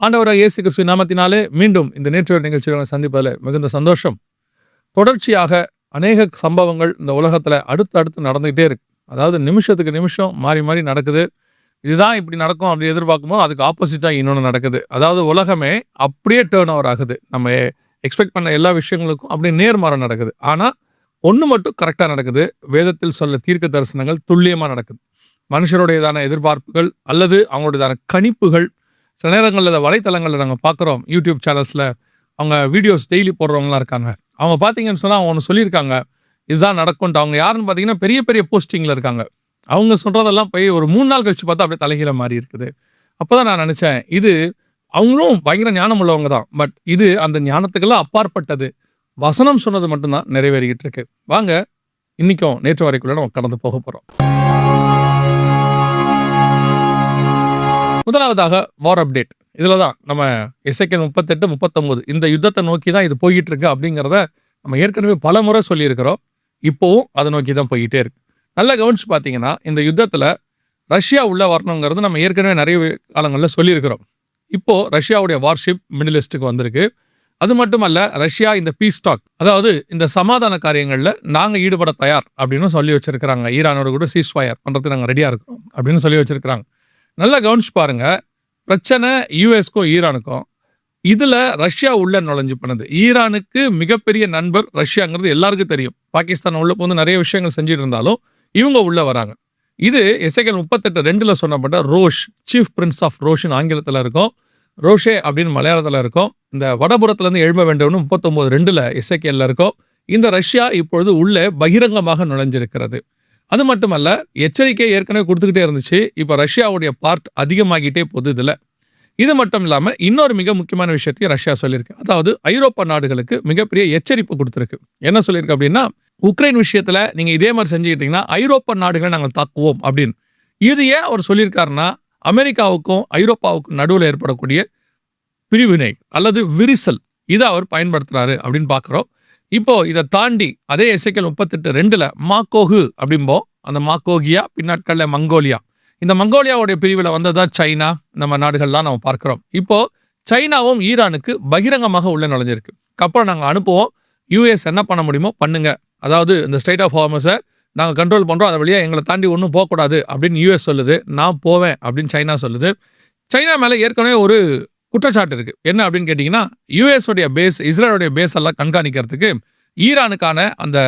ஆண்டவராகிய இயேசு கிறிஸ்துவின் நாமத்தினாலே மீண்டும் இந்த நேற்று நிகழ்ச்சிகளை சந்திப்பதில் மிகுந்த சந்தோஷம். தொடர்ச்சியாக அநேக சம்பவங்கள் இந்த உலகத்தில் அடுத்து நடந்துகிட்டே இருக்கு. அதாவது நிமிஷத்துக்கு நிமிஷம் மாறி மாறி நடக்குது. இதுதான் இப்படி நடக்கும் அப்படி எதிர்பார்க்கும்போது அதுக்கு ஆப்போசிட்டாக இன்னொன்று நடக்குது. அதாவது உலகமே அப்படியே டேர்ன் ஓவர் ஆகுது. நம்ம எக்ஸ்பெக்ட் பண்ண எல்லா விஷயங்களுக்கும் அப்படியே நேர்மாறம் நடக்குது. ஆனால் ஒன்று மட்டும் கரெக்டாக நடக்குது. வேதத்தில் சொல்ல தீர்க்க தரிசனங்கள் துல்லியமாக நடக்குது. மனுஷருடையதான எதிர்பார்ப்புகள் அல்லது அவங்களுடையதான கணிப்புகள் சில நேரங்களில் வலைத்தளங்களில் நாங்கள் பார்க்குறோம். யூடியூப் சேனல்ஸில் அவங்க வீடியோஸ் டெய்லி போடுறவங்களாம் இருக்காங்க. அவங்க பார்த்தீங்கன்னு சொன்னால் அவங்க ஒன்று சொல்லியிருக்காங்க, இதுதான் நடக்கும்ட்டு. அவங்க யாருன்னு பார்த்தீங்கன்னா பெரிய பெரிய போஸ்டிங்கில் இருக்காங்க. அவங்க சொல்கிறதெல்லாம் போய் ஒரு 3 நாள் கழிச்சு பார்த்தா அப்படியே தலைகீழ மாறி இருக்குது. அப்போ தான் நான் நினச்சேன், இது அவங்களும் பயங்கர ஞானம் உள்ளவங்க தான். பட் இது அந்த ஞானத்துக்கெல்லாம் அப்பாற்பட்டது. வசனம் சொன்னது மட்டும்தான் நிறைவேறிக்கிட்டு இருக்கு. வாங்க இன்றைக்கும் நேற்று வரைக்குள்ள நம்ம கடந்து போக போகிறோம். முதலாவதாக வார் அப்டேட். இதில் தான் நம்ம எசேக்கியேல் 38, 39 இந்த யுத்தத்தை நோக்கி தான் இது போய்கிட்டு இருக்கு அப்படிங்கிறத நம்ம ஏற்கனவே பல முறை சொல்லியிருக்கிறோம். இப்போவும் அதை நோக்கி தான் போய்கிட்டே இருக்கு. நல்லா கவனிச்சு பார்த்தீங்கன்னா இந்த யுத்தத்தில் ரஷ்யா உள்ள வரணுங்கிறது நம்ம ஏற்கனவே நிறைய காலங்களில் சொல்லியிருக்கிறோம். இப்போது ரஷ்யாவுடைய வார்ஷிப் மிடில் ஈஸ்ட்டுக்கு வந்திருக்கு. அது மட்டுமல்ல, ரஷ்யா இந்த பீஸ் டாக், அதாவது இந்த சமாதான காரியங்களில் நாங்கள் ஈடுபட தயார் அப்படின்னு சொல்லி வச்சிருக்கிறாங்க. ஈரானோட கூட சீஸ்ஃபயர் பண்ணுறதுக்கு நாங்கள் ரெடியாக இருக்கிறோம் அப்படின்னு சொல்லி வச்சிருக்கிறாங்க. நல்லா கவனிச்சு பாருங்க, பிரச்சனை யூஎஸ்க்கும் ஈரானுக்கும். இதில் ரஷ்யா உள்ள நுழைஞ்சு பண்ணுது. ஈரானுக்கு மிகப்பெரிய நண்பர் ரஷ்யாங்கிறது எல்லாருக்கும் தெரியும். பாகிஸ்தான் உள்ள போது நிறைய விஷயங்கள் செஞ்சுட்டு இருந்தாலும் இவங்க உள்ள வராங்க. இது எசேக்கியேல் 38:2 சொன்னப்பட்ட ரோஷ், சீஃப் பிரின்ஸ் ஆஃப் ரோஷ்னு ஆங்கிலத்தில் இருக்கும், ரோஷே அப்படின்னு மலையாளத்தில் இருக்கும். இந்த வடபுறத்துலேருந்து எழும்ப வேண்டும்னு 39:2 எசேக்கியேல்ல இருக்கும். இந்த ரஷ்யா இப்பொழுது உள்ளே பகிரங்கமாக நுழைஞ்சிருக்கிறது. அது மட்டுமல்ல, எச்சரிக்கை ஏற்கனவே கொடுத்துக்கிட்டே இருந்துச்சு. இப்போ ரஷ்யாவுடைய பார்ட் அதிகமாகிட்டே போகுது இதில். இது மட்டும் இல்லாமல் இன்னொரு மிக முக்கியமான விஷயத்தையும் ரஷ்யா சொல்லியிருக்கு. அதாவது ஐரோப்பா நாடுகளுக்கு மிகப்பெரிய எச்சரிப்பு கொடுத்துருக்கு. என்ன சொல்லியிருக்கு அப்படின்னா, உக்ரைன் விஷயத்தில் நீங்கள் இதே மாதிரி செஞ்சுக்கிட்டீங்கன்னா ஐரோப்பா நாடுகளை நாங்கள் தாக்குவோம் அப்படின்னு. இது ஏன் அவர் சொல்லியிருக்காருன்னா, அமெரிக்காவுக்கும் ஐரோப்பாவுக்கும் நடுவில் ஏற்படக்கூடிய பிரிவினை அல்லது விரிசல் இதை அவர் பயன்படுத்துகிறாரு அப்படின்னு பார்க்குறோம். இப்போ இதை தாண்டி அதே எசேக்கியேல் 38:2 மாக்கோகு அப்படிம்போம். அந்த மாக்கோகியா பின்னாட்களில் மங்கோலியா, இந்த மங்கோலியாவுடைய பிரிவில் வந்ததா சைனா, நம்ம நாடுகள்லாம் நம்ம பார்க்குறோம். இப்போ சைனாவும் ஈரானுக்கு பகிரங்கமாக உள்ள நுழைஞ்சிருக்கு. அப்புறம் நாங்கள் அனுப்புவோம், யூஎஸ் என்ன பண்ண முடியுமோ பண்ணுங்க, அதாவது இந்த ஸ்டேட் ஆஃப் ஹார்மஸை நாங்கள் கண்ட்ரோல் பண்ணுறோம், அதை வழியாக எங்களை தாண்டி ஒன்றும் போகக்கூடாது அப்படின்னு யூஎஸ் சொல்லுது. நான் போவேன் அப்படின்னு சைனா சொல்லுது. சைனா மேலே ஏற்கனவே ஒரு குற்றச்சாட்டு இருக்குது. என்ன அப்படின்னு கேட்டிங்கன்னா, யூஎஸோடைய பேஸ், இஸ்ரேலுடைய பேஸ் எல்லாம் கண்காணிக்கிறதுக்கு ஈரானுக்கான அந்த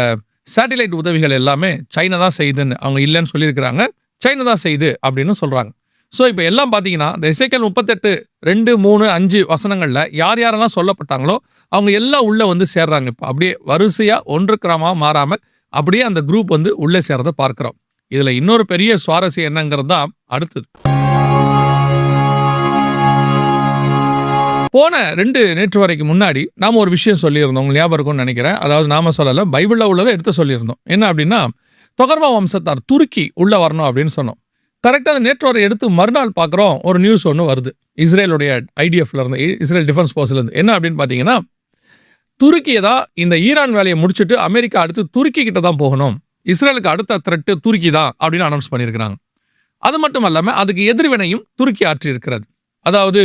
சேட்டிலைட் உதவிகள் எல்லாமே சைனா தான் செய்யுதுன்னு அவங்க இல்லைன்னு சொல்லியிருக்கிறாங்க. சைனா தான் செய்யுது அப்படின்னு சொல்கிறாங்க. ஸோ இப்போ எல்லாம் பார்த்தீங்கன்னா இந்த எசேக்கியேல் 38:2, 3, 5 வசனங்களில் யார் யாரெல்லாம் சொல்லப்பட்டாங்களோ அவங்க எல்லாம் உள்ளே வந்து சேர்றாங்க. இப்போ அப்படியே வரிசையாக ஒன்று கிரமமாக மாறாமல் அப்படியே அந்த குரூப் வந்து உள்ளே சேர்றதை பார்க்குறோம். இதில் இன்னொரு பெரிய சுவாரஸ்யம் என்னங்கிறது தான் அடுத்தது. போன 2 நேற்று வரைக்கும் முன்னாடி நாம் ஒரு விஷயம் சொல்லியிருந்தோம், உங்களுக்கு ஞாபகம் இருக்கும்னு நினைக்கிறேன். அதாவது நாம சொல்லலை, பைபிளில் உள்ளதை எடுத்து சொல்லியிருந்தோம். என்ன அப்படின்னா, தொகர்மா வம்சத்தார் துருக்கி உள்ளே வரணும் அப்படின்னு சொன்னோம். கரெக்டாக நேற்று வரை எடுத்து மறுநாள் பார்க்குறோம், ஒரு நியூஸ் ஒன்று வருது இஸ்ரேலுடைய IDFல இருந்து, இஸ்ரேல் டிஃபென்ஸ் ஃபோர்ஸ்லேருந்து. என்ன அப்படின்னு பார்த்தீங்கன்னா, துருக்கியை தான் இந்த ஈரான் வேலையை முடிச்சுட்டு அமெரிக்கா அடுத்து துருக்கி கிட்ட தான் போகணும், இஸ்ரேலுக்கு அடுத்த த்ரெட்டு துருக்கி தான் அப்படின்னு அனௌன்ஸ் பண்ணியிருக்கிறாங்க. அது மட்டும் இல்லாமல் அதுக்கு எதிர்வினையும் துருக்கி ஆற்றி இருக்கிறது. அதாவது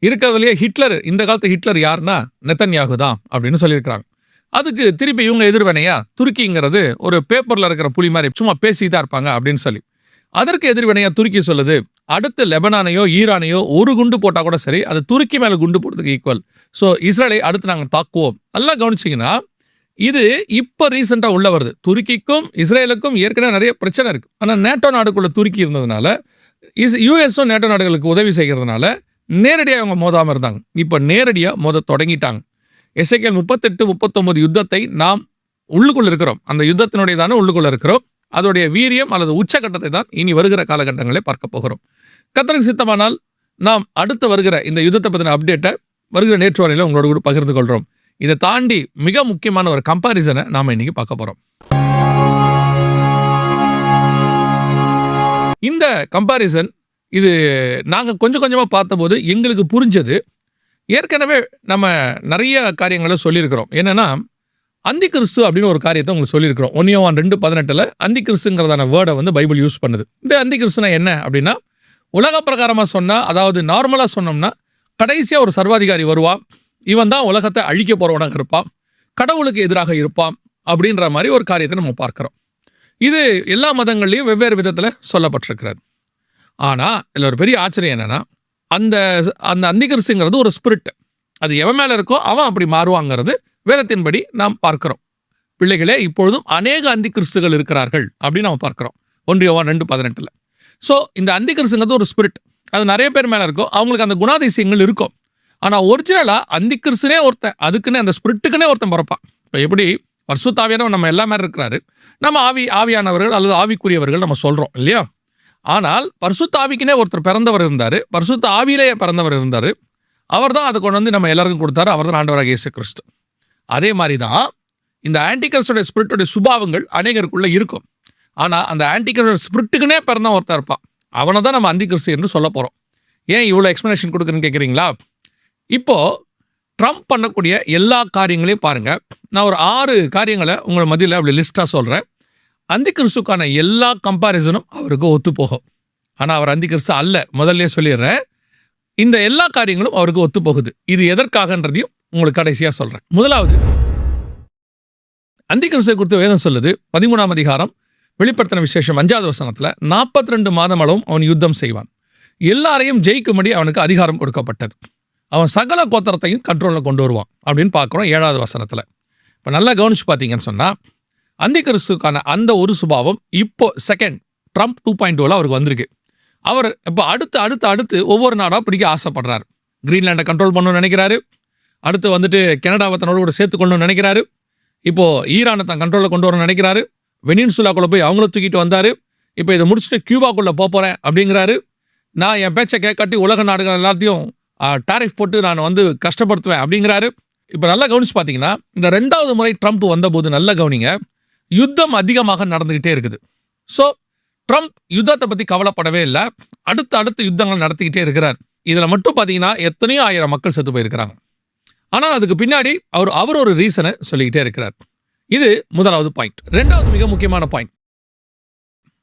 இருக்கிறதுலையே ஹிட்லர், இந்த காலத்து ஹிட்லர் யாருன்னா நெத்தன்யாகு தான் அப்படின்னு சொல்லியிருக்கிறாங்க. அதுக்கு திருப்பி இவங்க எதிர்வினையா துருக்கிங்கிறது ஒரு பேப்பரில் இருக்கிற புலி மாதிரி சும்மா பேசிட்டு தான் இருப்பாங்க அப்படின்னு சொல்லி, அதற்கு எதிர்வினையா துருக்கி சொல்லுது, அடுத்து லெபனானையோ ஈரானையோ ஒரு குண்டு போட்டால் கூட சரி, அது துருக்கி மேலே குண்டு போடுறதுக்கு ஈக்குவல். ஸோ இஸ்ரேலை அடுத்து நாங்கள் தாக்குவோம். நல்லா கவனிச்சிங்கன்னா இது இப்போ ரீசெண்டாக உள்ள வருது. துருக்கிக்கும் இஸ்ரேலுக்கும் ஏற்கனவே நிறைய பிரச்சனை இருக்குது. ஆனால் நேட்டோ நாடுக்குள்ள துருக்கி இருந்ததுனால, யூஎஸும் நேட்டோ நாடுகளுக்கு உதவி செய்கிறதுனால நேரடியாக அவங்க மோதாமல் இருந்தாங்க. இப்போ நேரடியாக மோத தொடங்கிட்டாங்க. எசேக்கியேல் 38, 39 யுத்தத்தை நாம் உள்ளுக்குள்ள இருக்கிறோம். அந்த யுத்தத்தினுடைய தானே உள்ளுக்குள்ள இருக்கிறோம். அதோடைய வீரியம் அல்லது உச்சகட்டத்தை தான் இனி வருகிற காலகட்டங்களே பார்க்க போகிறோம். கர்த்தருக்கு சித்தமானால் நாம் அடுத்து வருகிற இந்த யுத்தத்தை பற்றின அப்டேட்டை வருகிற நேற்று வரையில் உங்களோட கூட பகிர்ந்து கொள்கிறோம். இதை தாண்டி மிக முக்கியமான ஒரு கம்பாரிசனை நாம் இன்னைக்கு பார்க்க போகிறோம். இந்த கம்பாரிசன் இது நாங்கள் கொஞ்சம் கொஞ்சமாக பார்த்தபோது எங்களுக்கு புரிஞ்சது. ஏற்கனவே நம்ம நிறைய காரியங்களை சொல்லியிருக்கிறோம். என்னென்னா, அந்தி கிறிஸ்து அப்படின்னு ஒரு காரியத்தை உங்களுக்கு சொல்லியிருக்கிறோம். 1 யோவான் 2:18 அந்தி கிறிஸ்துங்கிறதான வேர்டை வந்து பைபிள் யூஸ் பண்ணுது. இந்த அந்தி கிறிஸ்துனா என்ன அப்படின்னா, உலக பிரகாரமாக சொன்னால், அதாவது நார்மலாக சொன்னோம்னா கடைசியாக ஒரு சர்வாதிகாரி வருவான், இவன் தான் உலகத்தை அழிக்க போகிறவனாக இருப்பான், கடவுளுக்கு எதிராக இருப்பான் அப்படின்ற மாதிரி ஒரு காரியத்தை நம்ம பார்க்குறோம். இது எல்லா மதங்கள்லையும் வெவ்வேறு விதத்தில் சொல்லப்பட்டிருக்கிறது. ஆனால் இதில் ஒரு பெரிய ஆச்சரியம் என்னென்னா, அந்த அந்த அந்திகிறிஸ்துங்கிறது ஒரு ஸ்பிரிட். அது எவன் மேலே இருக்கோ அவன் அப்படி மாறுவாங்கிறது வேதத்தின்படி நாம் பார்க்கிறோம். பிள்ளைகளே, இப்பொழுதும் அநேக அந்திகிறிஸ்துகள் இருக்கிறார்கள் அப்படின்னு நம்ம பார்க்குறோம் 1 யோவான் 2:18. ஸோ இந்த அந்திகிறிஸ்துங்கிறது ஒரு ஸ்பிரிட். அது நிறைய பேர் மேலே இருக்கும், அவங்களுக்கு அந்த குணாதிசயங்கள் இருக்கும். ஆனால் ஒரிஜினலாக அந்திகிறிஸ்துனே ஒருத்தன், அதுக்குன்னு அந்த ஸ்பிரிட்டுக்குன்னே ஒருத்தன் பிறப்பான். இப்போ எப்படி பரிசுத்த ஆவியானவர் நம்ம எல்லா மாதிரி இருக்கிறாரு, நம்ம ஆவியானவர்கள் அல்லது ஆவிக்குரியவர்கள் நம்ம சொல்கிறோம் இல்லையா? ஆனால் பரிசுத்த ஆவிக்குனே ஒருத்தர் பிறந்தவர் இருந்தார், பரிசுத்த ஆவியிலேயே பிறந்தவர் இருந்தார். அவர் தான் அதை கொண்டு வந்து நம்ம எல்லாருக்கும் கொடுத்தாரு. அவர் தான் ஆண்டவராக இயேசு கிறிஸ்து. அதே மாதிரி தான் இந்த ஆன்டிகிறிஸ்டோட ஸ்பிரிட்டோடைய சுபாவங்கள் அநேகருக்குள்ளே இருக்கும். ஆனால் அந்த ஆன்டிகிறிஸ்டோட ஸ்பிரிட்டுக்குனே பிறந்த ஒருத்தர் இருப்பான், அவனை தான் நம்ம அந்திகிறிஸ்து என்று சொல்ல போகிறோம். ஏன் இவ்வளோ எக்ஸ்ப்ளனேஷன் கொடுக்குறேன்னு கேட்குறீங்களா? இப்போது ட்ரம்ப் பண்ணக்கூடிய எல்லா காரியங்களையும் பாருங்கள். நான் ஒரு 6 காரியங்களை உங்கள் மத்தியில் அப்படி லிஸ்ட்டாக சொல்கிறேன். அந்திகிறிஸ்துக்கான எல்லா கம்பாரிசனும் அவருக்கு ஒத்து போகும். ஆனால் அவர் அந்திகிறிஸ்து அல்ல, முதல்ல சொல்லிடுறேன். இந்த எல்லா காரியங்களும் அவருக்கு ஒத்து போகுது. இது எதற்காகன்றதையும் உங்களுக்கு கடைசியாக சொல்கிறேன். முதலாவது, அந்திகிறிஸ்துவை குறித்து வேதம் சொல்லுது 13ஆம் அதிகாரம் வெளிப்படுத்தின விசேஷம் 5வது வசனத்தில், 42 மாதம் அளவும் அவன் யுத்தம் செய்வான், எல்லாரையும் ஜெயிக்கும்படி அவனுக்கு அதிகாரம் கொடுக்கப்பட்டது, அவன் சகல கோத்திரத்தையும் கண்ட்ரோலில் கொண்டு வருவான் அப்படின்னு பார்க்குறோம் 7வது வசனத்தில். இப்போ நல்லா கவனிச்சு பார்த்தீங்கன்னு சொன்னால், அந்திகிறிஸ்துக்கான அந்த ஒரு சுபாவம் இப்போ ட்ரம்ப் 2.0 அவருக்கு வந்திருக்கு. அவர் இப்போ அடுத்து ஒவ்வொரு நாடாக பிடிக்க ஆசைப்படுறாரு. கிரீன்லாண்டை கண்ட்ரோல் பண்ணணும்னு நினைக்கிறாரு, அடுத்து வந்துட்டு கனடாவை தன்னோட கூட சேர்த்துக்கொள்ளணும்னு நினைக்கிறாரு, இப்போது ஈரானை தான் கண்ட்ரோலில் கொண்டு வரணும்னு நினைக்கிறாரு, வெனின்சுலாக்குள்ளே போய் அவங்கள தூக்கிட்டு வந்தார், இப்போ இதை முடிச்சுட்டு கியூபாக்குள்ளே போகிறேன் அப்படிங்கிறாரு. நான் என் பேச்சை கேட்காட்டி உலக நாடுகள் எல்லாத்தையும் டாரிஃப் போட்டு நான் வந்து கஷ்டப்படுத்துவேன் அப்படிங்கிறாரு. இப்போ நல்லா கவனிச்சு பார்த்தீங்கன்னா, இந்த 2வது முறை ட்ரம்ப் வந்தபோது நல்லா கவனிங்க, யுத்தம் அதிகமாக நடந்துக்கிட்டே இருக்குது. ஸோ ட்ரம்ப் யுத்தத்தை பற்றி கவலைப்படவே இல்லை, அடுத்து யுத்தங்கள் நடத்திக்கிட்டே இருக்கிறார். இதில் மட்டும் பார்த்தீங்கன்னா எத்தனையோ 1000 மக்கள் செத்து போயிருக்கிறாங்க. ஆனால் அதுக்கு பின்னாடி அவர் ஒரு ரீசனை சொல்லிக்கிட்டே இருக்கிறார். இது முதலாவது பாயிண்ட். 2வது மிக முக்கியமான பாயிண்ட்,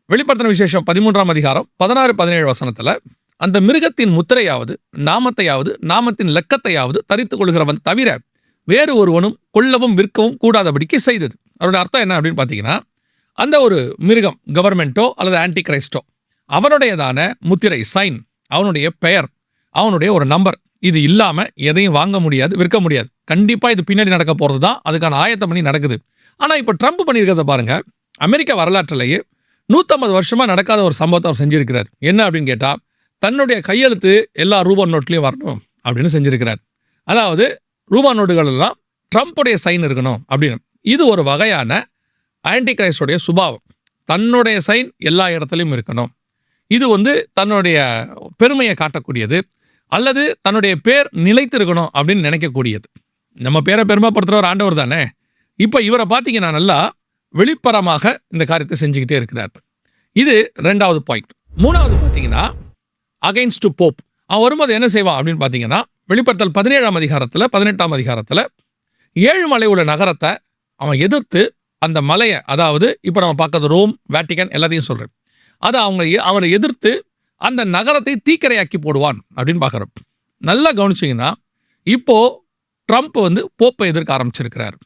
வெளிப்படுத்தின விசேஷம் 13ஆம் அதிகாரம் 16-17 வசனத்தில், அந்த மிருகத்தின் முத்திரையாவது நாமத்தையாவது நாமத்தின் லக்கத்தையாவது தரித்துக் கொள்கிறவன் தவிர வேறு ஒருவனும் கொள்ளவும் விற்கவும் கூடாதபடிக்கு செய்தது. அவருடைய அர்த்தம் என்ன அப்படின்னு பார்த்தீங்கன்னா, அந்த ஒரு மிருகம் கவர்மெண்ட்டோ அல்லது ஆன்டி கிரைஸ்டோ, அவனுடையதான முத்திரை சைன், அவனுடைய பெயர், அவனுடைய ஒரு நம்பர், இது இல்லாமல் எதையும் வாங்க முடியாது, விற்க முடியாது. கண்டிப்பாக இது பின்னாடி நடக்க போகிறது தான், அதுக்கான ஆயத்தம் பண்ணி நடக்குது. ஆனால் இப்போ ட்ரம்ப் பண்ணியிருக்கிறத பாருங்கள், அமெரிக்க வரலாற்றிலேயே 150 வருஷமாக நடக்காத ஒரு சம்பவத்தை அவர் செஞ்சிருக்கிறார். என்ன அப்படின்னு கேட்டால், தன்னுடைய கையெழுத்து எல்லா ரூபா நோட்லேயும் வரணும் அப்படின்னு செஞ்சிருக்கிறார். அதாவது ரூபா நோட்டுகள் எல்லாம் ட்ரம்ப்புடைய சைன் இருக்கணும் அப்படின்னு. இது ஒரு வகையான ஆன்டி கிரைஸ்டோடைய சுபாவம். தன்னுடைய சைன் எல்லா இடத்துலையும் இருக்கணும். இது வந்து தன்னுடைய பெருமையை காட்டக்கூடியது, அல்லது தன்னுடைய பேர் நிலைத்திருக்கணும் அப்படின்னு நினைக்கக்கூடியது. நம்ம பேரை பெருமைப்படுத்துகிற ஆண்டவர் தானே. இப்போ இவரை பார்த்தீங்கன்னா நல்லா வெளிப்பரமாக இந்த காரியத்தை செஞ்சுக்கிட்டே இருக்கிறார். இது 2வது பாயிண்ட். 3வது பார்த்தீங்கன்னா, அகைன்ஸ்ட் டு போப். அவன் வரும்போது என்ன செய்வான் அப்படின்னு பார்த்தீங்கன்னா, வெளிப்படுத்தல் 17ஆம் அதிகாரத்தில் 18ஆம் அதிகாரத்தில் 7 மலை உள்ள நகரத்தை அவன் எதிர்த்து, அந்த மலையை, அதாவது இப்போ நம்ம பார்க்கறது ரோம், வேட்டிகன் எல்லாத்தையும் சொல்கிறேன், அதை அவனை எதிர்த்து அந்த நகரத்தை தீக்கிரையாக்கி போடுவான் அப்படின்னு பார்க்குறோம். நல்லா கவனிச்சிங்கன்னா, இப்போது ட்ரம்ப் வந்து போப்பை எதிர்க்க ஆரம்பிச்சிருக்கிறார்.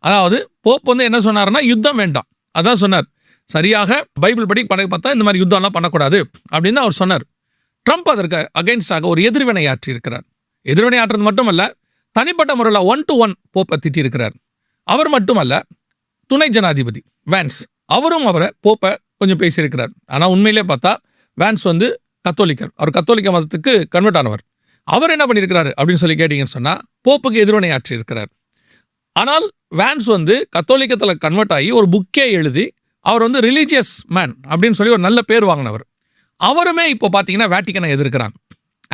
அதாவது போப் வந்து என்ன சொன்னார்னா, யுத்தம் வேண்டாம், அதான் சொன்னார். சரியாக பைபிள் படி பார்த்தா இந்த மாதிரி யுத்தம்லாம் பண்ணக்கூடாது அப்படின்னு அவர் சொன்னார். ட்ரம்ப் அதற்கு அகைன்ஸ்டாக ஒரு எதிர்வினை ஆற்றியிருக்கிறார். எதிர்வினை ஆற்றுறது மட்டுமல்ல, தனிப்பட்ட முறையில் 1 to 1 போப்பை திட்டியிருக்கிறார். அவர் மட்டுமல்ல, துணை ஜனாதிபதி வேன்ஸ், அவரும் அவரை போப்பை கொஞ்சம் பேசியிருக்கிறார். ஆனால் உண்மையிலே பார்த்தா வேன்ஸ் வந்து கத்தோலிக்கர், அவர் கத்தோலிக்க மதத்துக்கு கன்வெர்ட் ஆனவர். அவர் என்ன பண்ணியிருக்கிறாரு அப்படின்னு சொல்லி கேட்டிங்கன்னு சொன்னால், போப்புக்கு எதிர்வினை ஆற்றியிருக்கிறார். ஆனால் வேன்ஸ் வந்து கத்தோலிக்கத்தில் கன்வெர்ட் ஆகி ஒரு புக்கே எழுதி, அவர் வந்து ரிலீஜியஸ் மேன் அப்படின்னு சொல்லி ஒரு நல்ல பேர் வாங்கினவர். அவருமே இப்போ பார்த்தீங்கன்னா வேட்டிக்கனை எதிர்க்கிறாங்க.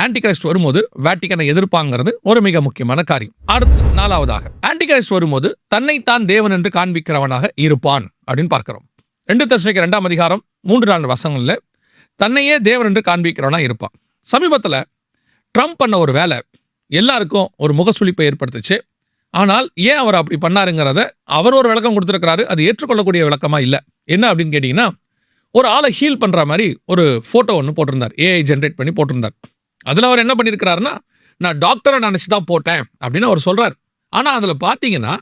ஆன்டி கிரைஸ்ட் வரும்போது வேட்டிக்கனை எதிர்ப்பாங்கிறது ஒரு மிக முக்கியமான காரியம். அடுத்து 4வதாக, ஆன்டி கிரைஸ்ட் வரும்போது தன்னைத்தான் தேவன் என்று காண்பிக்கிறவனாக இருப்பான் அப்படின்னு பார்க்கிறோம். 2 தெசலோனிக்கேயர் 2ஆம் அதிகாரம் 3-4 வசனங்களில் தன்னையே தேவன் என்று காண்பிக்கிறவனாக இருப்பான். சமீபத்தில் ட்ரம்ப் பண்ண ஒரு வேலை எல்லாருக்கும் ஒரு முகசுளிப்பை ஏற்படுத்துச்சு. ஆனால் ஏன் அவர் அப்படி பண்ணாருங்கிறத அவர் ஒரு விளக்கம் கொடுத்துருக்கிறாரு. அது ஏற்றுக்கொள்ளக்கூடிய விளக்கமாக இல்லை. என்ன அப்படின்னு கேட்டிங்கன்னா, ஒரு ஆளை ஹீல் பண்ணுற மாதிரி ஒரு ஃபோட்டோ ஒன்று போட்டிருந்தார், ஏஐ ஜென்ரேட் பண்ணி போட்டிருந்தார். அதில் அவர் என்ன பண்ணியிருக்கிறாருன்னா, நான் டாக்டரை நினச்சி தான் போட்டேன் அப்படின்னு அவர் சொல்கிறார். ஆனால் அதில் பார்த்தீங்கன்னா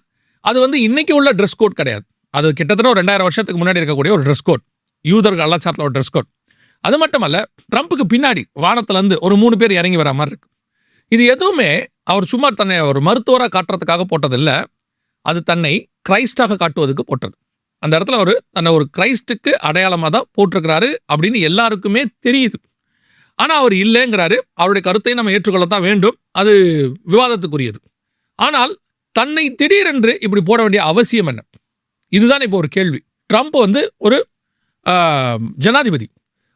அது வந்து இன்னைக்கு உள்ள ட்ரெஸ் கோட் கிடையாது. அது கிட்டத்தட்ட ஒரு 2000 வருஷத்துக்கு முன்னாடி இருக்கக்கூடிய ஒரு ட்ரெஸ் கோட், யூதர்கள் கலாச்சாரத்தில் ஒரு ட்ரெஸ் கோட். அது மட்டுமல்ல, ட்ரம்ப்புக்கு பின்னாடி வானத்திலேருந்து ஒரு 3 பேர் இறங்கி வர மாதிரி இருக்கு. இது எதுவுமே அவர் சும்மா தன்னை ஒரு மருத்துவராக காட்டுறதுக்காக போட்டதில்லை, அது தன்னை கிரைஸ்டாக காட்டுவதுக்கு போட்டது. அந்த இடத்துல அவர் தன்னை ஒரு கிரைஸ்டுக்கு அடையாளமாக தான் போட்டிருக்கிறாரு அப்படின்னு எல்லாருக்குமே தெரியுது. ஆனால் அவர் இல்லைங்கிறாரு. அவருடைய கருத்தை நம்ம ஏற்றுக்கொள்ளத்தான் வேண்டும், அது விவாதத்துக்குரியது. ஆனால் தன்னை திடீரென்று இப்படி போட வேண்டிய அவசியம் என்ன? இதுதான் இப்போ ஒரு கேள்வி. ட்ரம்ப் வந்து ஒரு ஜனாதிபதி,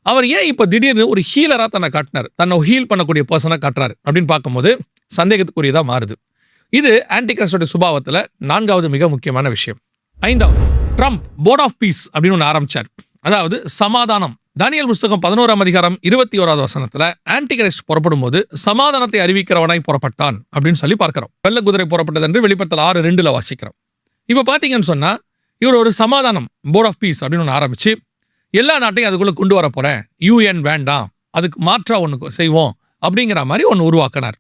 அவர் ஏன் இப்போ திடீர்னு ஒரு ஹீலராக தன்னை காட்டினார், தன்னை ஹீல் பண்ணக்கூடிய பர்சனாக காட்டுறாரு அப்படின்னு பார்க்கும்போது சந்தேகத்துக்குரியதாக மாறுது. இது ஆன்டிகிரைஸ்டோட சுபாவத்தில் 4வது மிக முக்கியமான விஷயம். 5வது, ட்ரம்ப் போர்ட் ஆஃப் பீஸ் அப்படின்னு ஒன்று ஆரம்பிச்சார், அதாவது சமாதானம். தானியேல் புஸ்தகம் 11ஆம் அதிகாரம் 21வது வசனத்தில் ஆன்டிகிரைஸ்ட் புறப்படும் போது சமாதானத்தை அறிவிக்கிறவனாய் புறப்பட்டான் அப்படின்னு சொல்லி பார்க்கிறோம். வெள்ளை குதிரை புறப்பட்டது என்று வெளிப்படுத்தல் 6:2 வாசிக்கிறோம். இப்போ பார்த்தீங்கன்னு சொன்னால் இவர் ஒரு சமாதானம் போர்ட் ஆஃப் பீஸ் அப்படின்னு ஒன்று ஆரம்பிச்சு எல்லா நாட்டையும் அதுக்குள்ளே கொண்டு வர போகிறேன், யூஎன் வேண்டாம், அதுக்கு மாற்றாக ஒன்று செய்வோம் அப்படிங்கிற மாதிரி ஒன்று உருவாக்கினார்.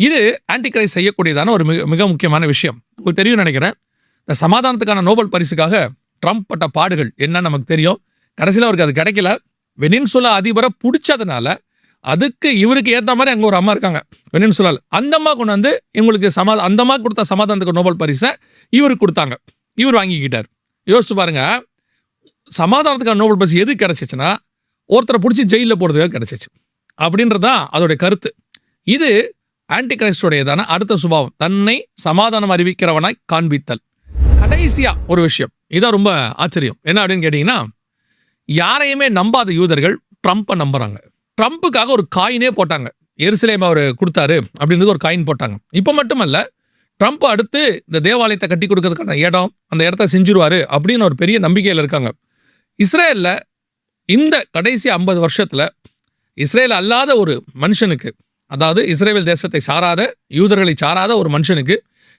இது ஆன்டிகிரைஸ்ட் செய்யக்கூடியதான ஒரு மிக மிக முக்கியமான விஷயம். உங்களுக்கு தெரியும் நினைக்கிறேன். இந்த சமாதானத்துக்கான நோபல் பரிசுக்காக ட்ரம்ப் பட்ட பாடுகள் என்னன்னு நமக்கு தெரியும். கடைசியில் அவருக்கு அது கிடைக்கல. வெனின்சுலா அதிபரை பிடிச்சதுனால அதுக்கு இவருக்கு ஏற்ற மாதிரி அங்கே ஒரு அம்மா இருக்காங்க வெனின்சுலாவில், அந்த அம்மா கொண்டு வந்து இவங்களுக்கு அந்த அம்மா கொடுத்த சமாதானத்துக்கு நோபல் பரிசை இவருக்கு கொடுத்தாங்க, இவர் வாங்கிக்கிட்டார். யோசிச்சு பாருங்க, சமாதானத்துக்கான நோபல் பரிசு எது கிடைச்சிச்சுன்னா ஒருத்தரை பிடிச்சி ஜெயிலில் போடுறதுக்காக கிடைச்சிச்சு அப்படின்றதான் அதோடைய கருத்து. இது ஆன்டிகிரைஸ்டோடையதான அடுத்த சுபாவம், தன்னை சமாதானம் அறிவிக்கிறவனாய் காண்பித்தல். கடைசியா ஒரு விஷயம், இதான் ரொம்ப ஆச்சரியம். என்ன அப்படின்னு கேட்டீங்கன்னா, யாரையுமே நம்பாத யூதர்கள் ட்ரம்ப்பை நம்புறாங்க. ட்ரம்ப்புக்காக ஒரு காயினே போட்டாங்க. எருசலேம் அவர் கொடுத்தாரு அப்படின்றது ஒரு காயின் போட்டாங்க. இப்போ மட்டுமல்ல, ட்ரம்ப் அடுத்து இந்த தேவாலயத்தை கட்டி கொடுக்கறதுக்கான இடம், அந்த இடத்த செஞ்சிருவாரு அப்படின்னு ஒரு பெரிய நம்பிக்கையில் இருக்காங்க. இஸ்ரேலில் இந்த கடைசி 50 வருஷத்தில் இஸ்ரேல் அல்லாத ஒரு மனுஷனுக்கு, அதாவது இஸ்ரேல் தேசத்தை சாராத யூதர்களை சாராத ஒரு மனுஷனுக்கு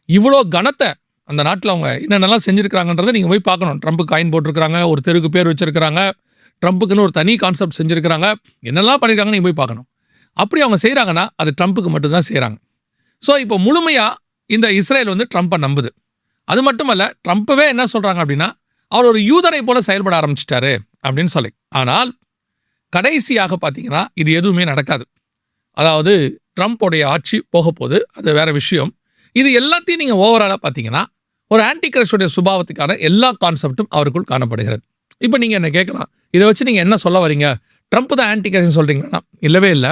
இவ்வளோ கனத்தை அந்த நாட்டில் அவங்க என்னென்னலாம் செஞ்சுருக்கிறாங்கன்றதை நீங்கள் போய் பார்க்கணும். ட்ரம்ப்பு காயின் போட்டிருக்கிறாங்க, ஒரு தெருக்கு பேர் வச்சுருக்கிறாங்க, ட்ரம்ப்புக்குன்னு ஒரு தனி கான்செப்ட் செஞ்சுருக்கிறாங்க, என்னெல்லாம் பண்ணியிருக்காங்கன்னு நீங்கள் போய் பார்க்கணும். அப்படி அவங்க செய்கிறாங்கன்னா அது ட்ரம்ப்புக்கு மட்டும்தான் செய்கிறாங்க. ஸோ இப்போ முழுமையாக இந்த இஸ்ரேல் வந்து ட்ரம்ப்பை நம்புது. அது மட்டும் அல்ல, ட்ரம்ப்பவே என்ன சொல்கிறாங்க அப்படின்னா, அவர் ஒரு யூதரை போல செயல்பட ஆரம்பிச்சிட்டாரு அப்படின்னு சொல்லி. ஆனால் கடைசியாக பார்த்தீங்கன்னா இது எதுவுமே நடக்காது. அதாவது ட்ரம்ப்போடைய ஆட்சி போக போது, அது வேற விஷயம். இது எல்லாத்தையும் நீங்கள் ஓவராலாக பார்த்தீங்கன்னா ஒரு ஆன்டிகிரைஸ்டோடைய சுபாவத்துக்கான எல்லா கான்செப்டும் அவருக்குள் காணப்படுகிறது. இப்போ நீங்கள் என்ன கேட்கலாம், இதை வச்சு நீங்கள் என்ன சொல்ல வரீங்க, ட்ரம்ப் தான் ஆன்டிகிரைஸ்ட் சொல்கிறீங்கன்னா? இல்லவே இல்லை.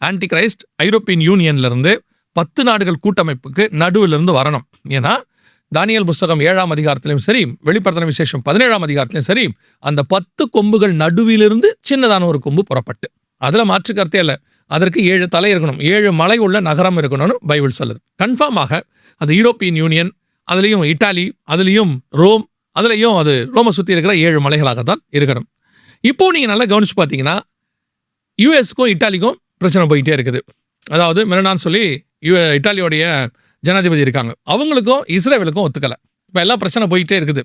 ஆன்டிகிரைஸ்ட் ஐரோப்பியன் யூனியன்லேருந்து 10 நாடுகள் கூட்டமைப்புக்கு நடுவிலிருந்து வரணும். ஏன்னா தானியேல் புஸ்தகம் 7ஆம் அதிகாரத்திலும் சரி, வெளிப்படுத்தின விசேஷம் 17ஆம் அதிகாரத்திலும் சரி, அந்த 10 கொம்புகள் நடுவிலிருந்து சின்னதான ஒரு கொம்பு புறப்பட்டு, அதில் மாற்று கருத்தே இல்லை. அதற்கு 7 தலை இருக்கணும், 7 மலை உள்ள நகரம் இருக்கணும்னு பைபிள் சொல்லுது. கன்ஃபார்மாக அது யூரோப்பியன் யூனியன், அதுலேயும் இட்டாலி, அதுலேயும் ரோம், அதுலேயும் அது ரோமை சுற்றி இருக்கிற 7 மலைகளாக தான் இருக்கணும். இப்போது நீங்கள் நல்லா கவனிச்சு பார்த்தீங்கன்னா யூஎஸ்க்கும் இட்டாலிக்கும் பிரச்சனை போயிட்டே இருக்குது. அதாவது மெலனான்னு சொல்லி இட்டாலியோடைய ஜனாதிபதி இருக்காங்க, அவங்களுக்கும் இஸ்ரேலுக்கும் ஒத்துக்கலை. இப்போ எல்லாம் பிரச்சனை போயிட்டே இருக்குது.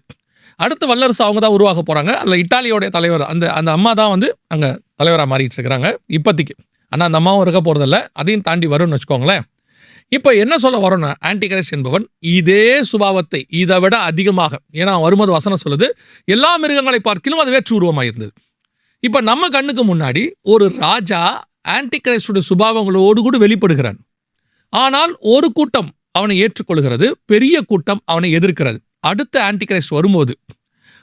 அடுத்த வல்லரசு அவங்க தான் உருவாக போகிறாங்க. அதில் இட்டாலியோடைய தலைவர் அந்த அம்மா தான் வந்து அங்கே தலைவராக மாறிட்டு இருக்கிறாங்க இப்போதைக்கு. ஆனால் அந்த அம்மாவும் இருக்க போகிறதில்ல, அதையும் தாண்டி வரும்னு வச்சுக்கோங்களேன். இப்போ என்ன சொல்ல வரோன்னா, ஆன்டிகிரைஸ்ட் என்பவன் இதே சுபாவத்தை இதை விட அதிகமாக, ஏன்னா வரும்போது வசனம் சொல்லுது, எல்லா மிருகங்களை பார்க்கிலும் அது வேற்று உருவமாக இருந்தது. இப்போ நம்ம கண்ணுக்கு முன்னாடி ஒரு ராஜா ஆன்டிகிரைஸ்டுடைய சுபாவங்களோடு கூட வெளிப்படுகிறான். ஆனால் ஒரு கூட்டம் அவனை ஏற்றுக்கொள்கிறது, பெரிய கூட்டம் அவனை எதிர்க்கிறது. அடுத்த ஆன்டிகிரைஸ்ட் வரும்போது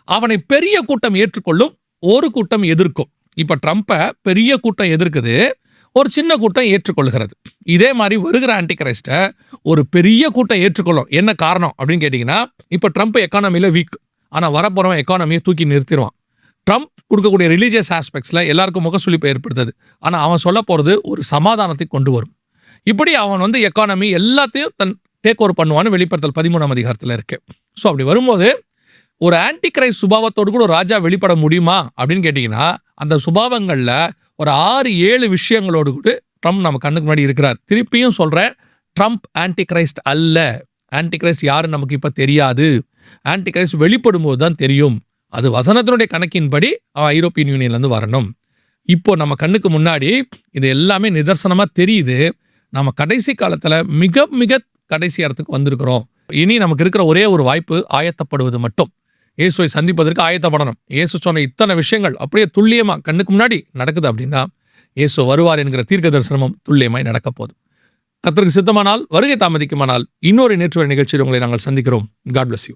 அவனை பெரிய கூட்டம் ஏற்றுக்கொள்ளும், ஒரு கூட்டம் எதிர்க்கும். இப்போ ட்ரம்ப்பை பெரிய கூட்டம் எதிர்க்குது, ஒரு சின்ன கூட்டம் ஏற்றுக்கொள்கிறது. இதே மாதிரி வருகிற ஆன்டிகிரைஸ்ட்டை ஒரு பெரிய கூட்டம் ஏற்றுக்கொள்ளும். என்ன காரணம் அப்படின்னு கேட்டிங்கன்னா, இப்போ ட்ரம்ப் எக்கானமியில் வீக், ஆனால் வரப்போகிறவன் எக்கானமியை தூக்கி நிறுத்திடுவான். ட்ரம்ப் கொடுக்கக்கூடிய ரிலீஜியஸ் ஆஸ்பெக்ட்ஸில் எல்லாருக்கும் முகசுளிப்பை ஏற்படுத்துது. ஆனால் அவன் சொல்ல போகிறது ஒரு சமாதானத்தை கொண்டு வரும். இப்படி அவன் வந்து எக்கானமி எல்லாத்தையும் தன் டேக் ஓவர் பண்ணுவான்னு வெளிப்படுத்தல் 13ஆம் அதிகாரத்தில் இருக்கு. ஸோ அப்படி வரும்போது ஒரு ஆன்டிகிரைஸ்ட் சுபாவத்தோடு கூட ஒரு ராஜா வெளிப்பட முடியுமா அப்படின்னு கேட்டிங்கன்னா, அந்த சுபாவங்களில் ஒரு 6-7 விஷயங்களோடு கூட ட்ரம்ப் நம்ம கண்ணுக்கு முன்னாடி இருக்கிறார். திருப்பியும் சொல்கிறேன், ட்ரம்ப் ஆன்டிகிரைஸ்ட் அல்ல. ஆன்டிகிரைஸ்ட் யாருன்னு நமக்கு இப்போ தெரியாது. ஆன்டிகிரைஸ்ட் வெளிப்படும் போது தான் தெரியும். அது வசனத்தினுடைய கணக்கின்படி அவன் ஐரோப்பியன் யூனியன்லேருந்து வரணும். இப்போ நம்ம கண்ணுக்கு முன்னாடி இது எல்லாமே நிதர்சனமாக தெரியுது. நம்ம கடைசி காலத்துல மிக மிக கடைசி இடத்துக்கு வந்திருக்கிறோம். இனி நமக்கு இருக்கிற ஒரே ஒரு வாய்ப்பு ஆயத்தப்படுவது மட்டும். இயேசுவை சந்திப்பதற்கு ஆயத்தப்படணும். இயேசு சொன்ன இத்தனை விஷயங்கள் அப்படியே துல்லியமா கண்ணுக்கு முன்னாடி நடக்குது அப்படின்னா, இயேசு வருவார் என்கிற தீர்க்க தரிசனமும் துல்லியமாய் நடக்கப் போகுது. கர்த்தருக்கு சித்தமானால், வருகை தாமதிக்குமானால், இன்னொரு நேற்று நிகழ்ச்சியில் உங்களை நாங்கள் சந்திக்கிறோம். God bless you.